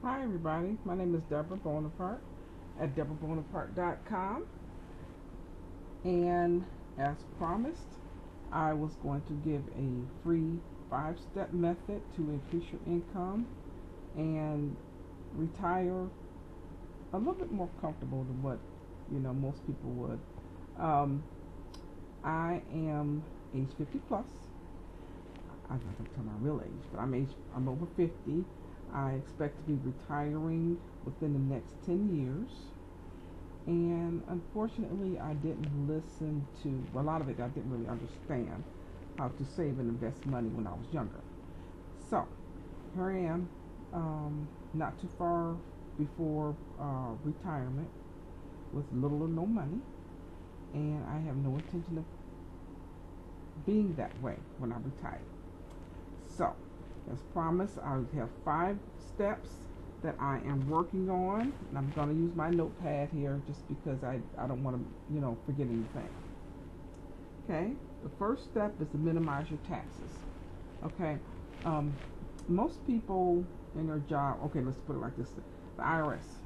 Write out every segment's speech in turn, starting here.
Hi everybody, my name is Deborah Bonaparte at DeborahBonaparte.com, and as promised, I was going to give a free 5-step method to increase your income and retire a little bit more comfortable than what most people would. Um, I am age 50 plus. I'm not going to tell my real age, but I'm over 50. I expect to be retiring within the next 10 years. And unfortunately, I didn't listen to, well, a lot of it I didn't really understand how to save and invest money when I was younger. So, here I am, not too far before retirement with little or no money. And I have no intention of being that way when I retire. So, as promised, I have 5 steps that I am working on, and I'm going to use my notepad here just because I don't want to forget anything. Okay, the first step is to minimize your taxes. Okay, most people in their job. Okay, let's put it like this: the IRS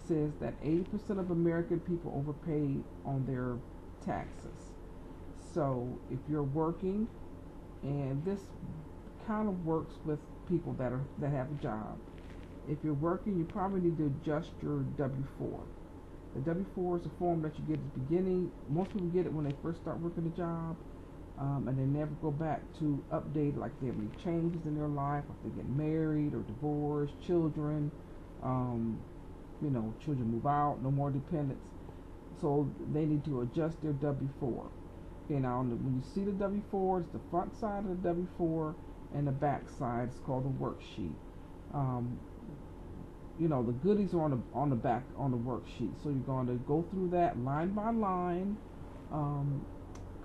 says that 80% of American people overpay on their taxes. So if you're working, and this kind of works with people that have a job. If you're working, you probably need to adjust your W-4. The W-4 is a form that you get at the beginning. Most people get it when they first start working a job, and they never go back to update, like they have any changes in their life, if they get married or divorced, children, children move out, no more dependents. So they need to adjust their W-4. Okay, now when you see the W-4, it's the front side of the W-4 and the back side is called the worksheet. The goodies are on the back on the worksheet. So you're going to go through that line by line,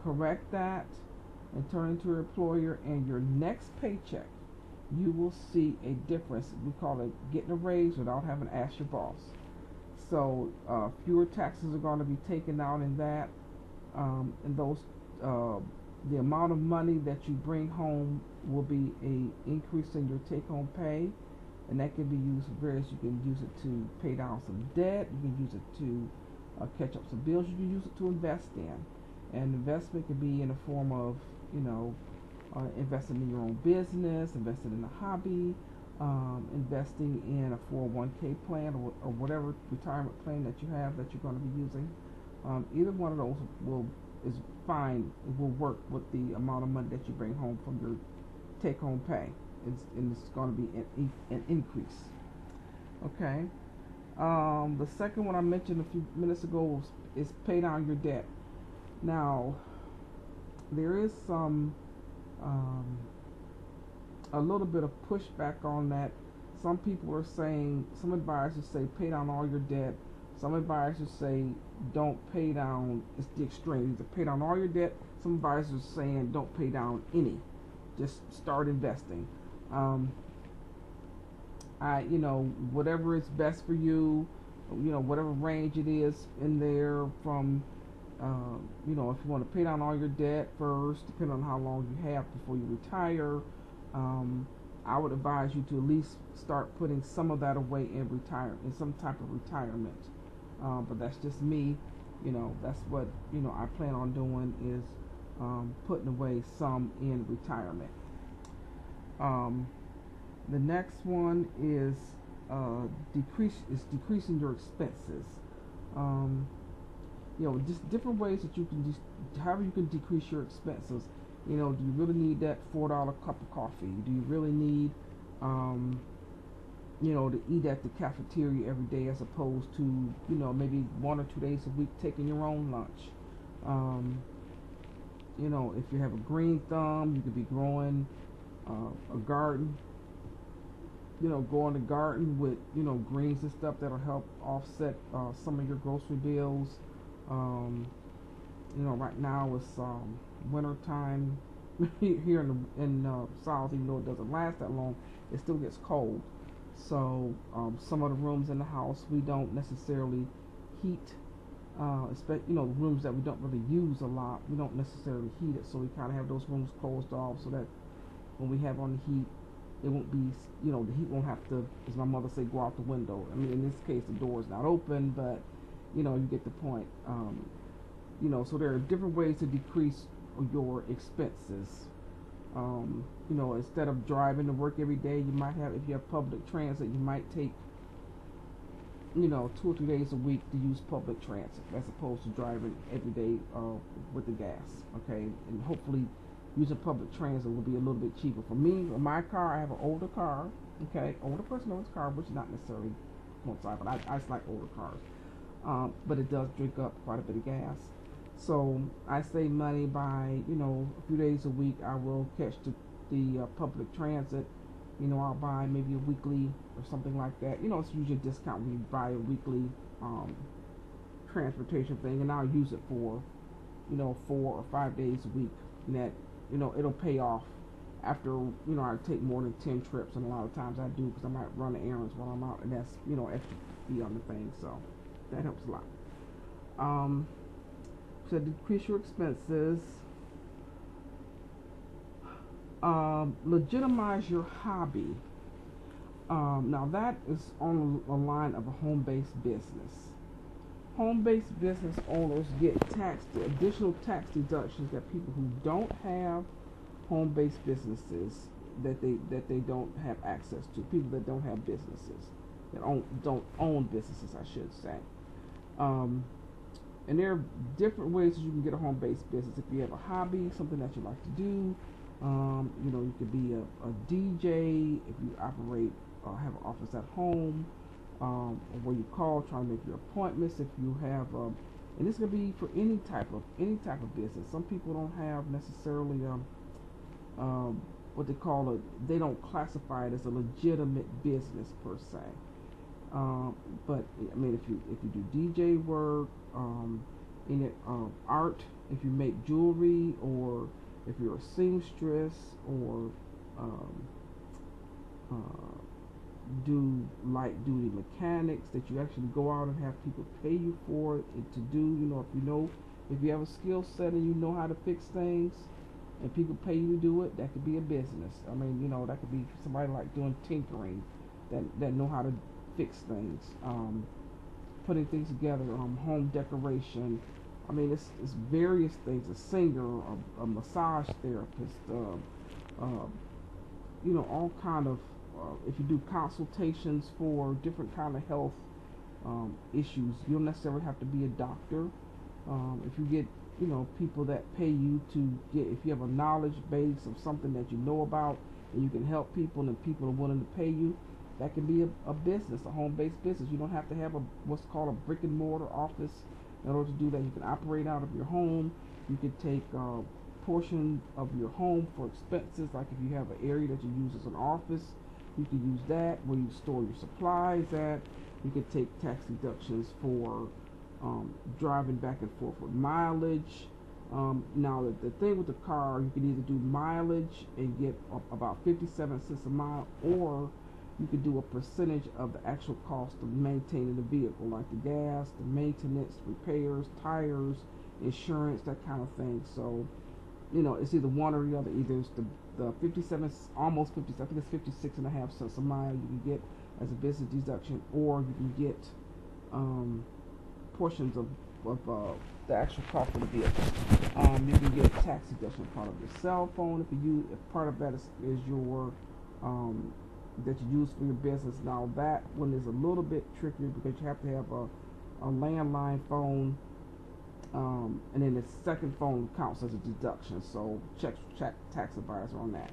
correct that, and turn it to your employer. And your next paycheck, you will see a difference. We call it getting a raise without having to ask your boss. So fewer taxes are going to be taken out in that, and those. The amount of money that you bring home will be a increase in your take-home pay, and that can be used for various. You can use it to pay down some debt. You can use it to catch up some bills. You can use it to invest in, and investment can be in the form of investing in your own business, investing in a hobby, investing in a 401k plan or whatever retirement plan that you have that you're going to be using. Either one of those is fine. It will work with the amount of money that you bring home from your take-home pay. It's going to be an increase. Okay. The second one I mentioned a few minutes ago is pay down your debt. Now, there is a little bit of pushback on that. Some people are saying, some advisors say pay down all your debt. Some advisors say don't pay down. It's the extreme. Either pay down all your debt. Some advisors are saying don't pay down any. Just start investing. Whatever is best for you. Whatever range it is in there from. If you want to pay down all your debt first, depending on how long you have before you retire, I would advise you to at least start putting some of that away in some type of retirement. But that's just me. That's what I plan on doing is putting away some in retirement. The next one is decreasing your expenses. Just different ways that you can however you can decrease your expenses. Do you really need that $4 cup of coffee? Do you really need to eat at the cafeteria every day as opposed to, maybe 1 or 2 days a week taking your own lunch? If you have a green thumb, you could be growing a garden. Go in the garden with, greens and stuff that'll help offset some of your grocery bills. Right now it's winter time here in South, even though it doesn't last that long, it still gets cold. So some of the rooms in the house we don't necessarily heat, especially rooms that we don't really use a lot. We don't necessarily heat it, so we kind of have those rooms closed off so that when we have on the heat, it won't be, the heat won't have to, as my mother say, go out the window. I mean, in this case, the door is not open, but you get the point. So there are different ways to decrease your expenses. Instead of driving to work every day, you might have, if you have public transit, you might take, 2 or 3 days a week to use public transit as opposed to driving every day with the gas. Okay, and hopefully using public transit will be a little bit cheaper. For me, with my car, I have an older car. Okay, older person owns a car, which is not necessarily coincide, but I just like older cars. But it does drink up quite a bit of gas. So I save money by, a few days a week I will catch the public transit. I'll buy maybe a weekly or something like that. It's usually a discount when you buy a weekly transportation thing, and I'll use it for, 4 or 5 days a week. And that, it'll pay off after, I take more than 10 trips, and a lot of times I do because I might run errands while I'm out, and that's, extra fee on the thing, so that helps a lot. To decrease your expenses, legitimize your hobby. Now that is on the line of a home-based business. Home-based business owners get additional tax deductions that people who don't have home-based businesses that they don't have access to. People that don't have businesses, that don't own businesses, I should say. And there are different ways that you can get a home-based business. If you have a hobby, something that you like to do, you could be a DJ. If you operate or have an office at home, or where you call, trying to make your appointments. If you have, and this can be for any type of business. Some people don't have necessarily what they call they don't classify it as a legitimate business per se. But I mean, if you do DJ work, in it, art, if you make jewelry, or if you're a seamstress, or do light duty mechanics that you actually go out and have people pay you for it to do. If you have a skill set and you know how to fix things, and people pay you to do it, that could be a business. I mean, that could be somebody like doing tinkering, that know how to fix things, putting things together, home decoration. I mean, it's various things. A singer, a massage therapist, all kind of. If you do consultations for different kind of health issues, you don't necessarily have to be a doctor. If you get, people that pay you to get, if you have a knowledge base of something that you know about, and you can help people, and people are willing to pay you, that can be a business, a home-based business. You don't have to have what's called a brick and mortar office in order to do that. You can operate out of your home. You could take a portion of your home for expenses, like if you have an area that you use as an office, you could use that where you store your supplies at. You could take tax deductions for driving back and forth with mileage. Now the thing with the car, you can either do mileage and get about 57 cents a mile, or you could do a percentage of the actual cost of maintaining the vehicle, like the gas, the maintenance, repairs, tires, insurance, that kind of thing. So, it's either one or the other. Either it's the 57, almost 50, I think it's 56 and a half cents a mile you can get as a business deduction, or you can get portions of the actual cost of the vehicle. You can get tax deduction part of your cell phone if part of that is your that you use for your business. Now that one is a little bit trickier because you have to have a landline phone, and then the second phone counts as a deduction. So check tax advisor on that.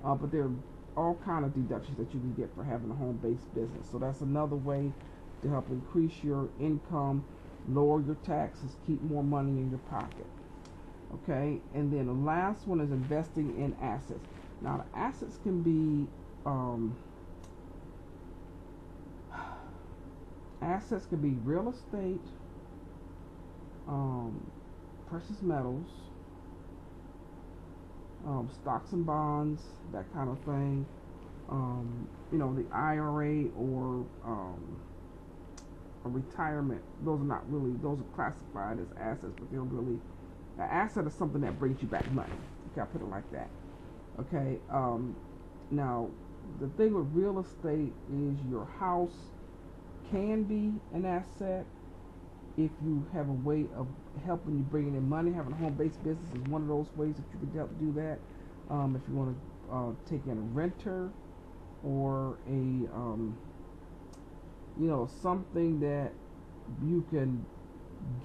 But there are all kind of deductions that you can get for having a home-based business. So that's another way to help increase your income, lower your taxes, keep more money in your pocket. Okay, and then the last one is investing in assets. Now the assets can be real estate, precious metals, stocks and bonds, that kind of thing. The IRA or a retirement. Those are classified as assets, but they're really, an asset is something that brings you back money. Okay, I'll put it like that. Okay. Now, the thing with real estate is your house can be an asset if you have a way of helping you bringing in money. Having a home-based business is one of those ways that you can help do that. If you want to take in a renter or something that you can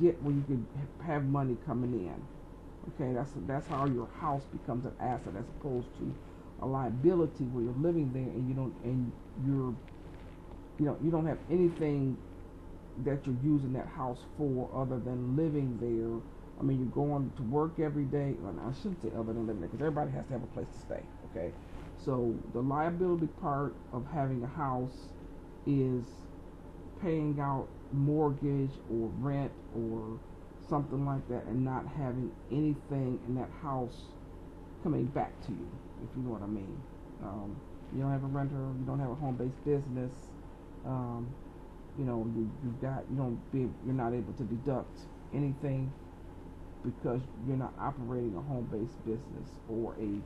get where you can have money coming in. Okay, that's how your house becomes an asset as opposed to a liability where you're living there and you don't have anything that you're using that house for other than living there. I mean, you're going to work every day. Well, I shouldn't say other than living there because everybody has to have a place to stay. Okay, so the liability part of having a house is paying out mortgage or rent or something like that and not having anything in that house coming back to you, if you know what I mean. You don't have a renter, you don't have a home-based business, you're not able to deduct anything because you're not operating a home-based business, or you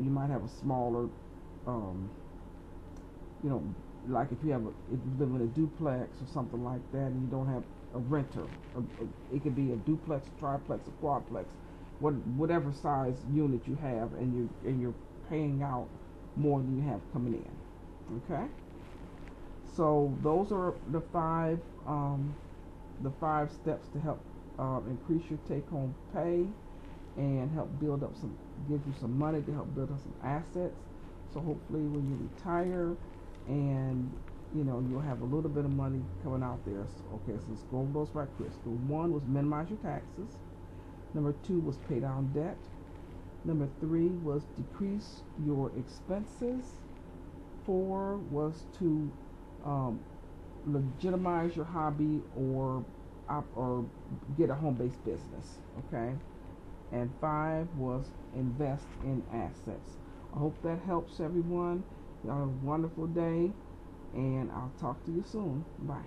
might have a smaller, like if you live in a duplex or something like that, and you don't have a renter. It could be a duplex, a triplex, a quadplex, whatever size unit you have, and you're paying out more than you have coming in. Okay. So those are the five steps to help increase your take-home pay and help build up give you some money to help build up some assets. So hopefully when you retire, and you'll have a little bit of money coming out there. So, okay, so let's go over those right quick. So 1 was minimize your taxes. Number 2 was pay down debt. Number 3 was decrease your expenses. 4 was to legitimize your hobby or get a home-based business. Okay, and 5 was invest in assets. I hope that helps everyone. Y'all have a wonderful day, and I'll talk to you soon. Bye.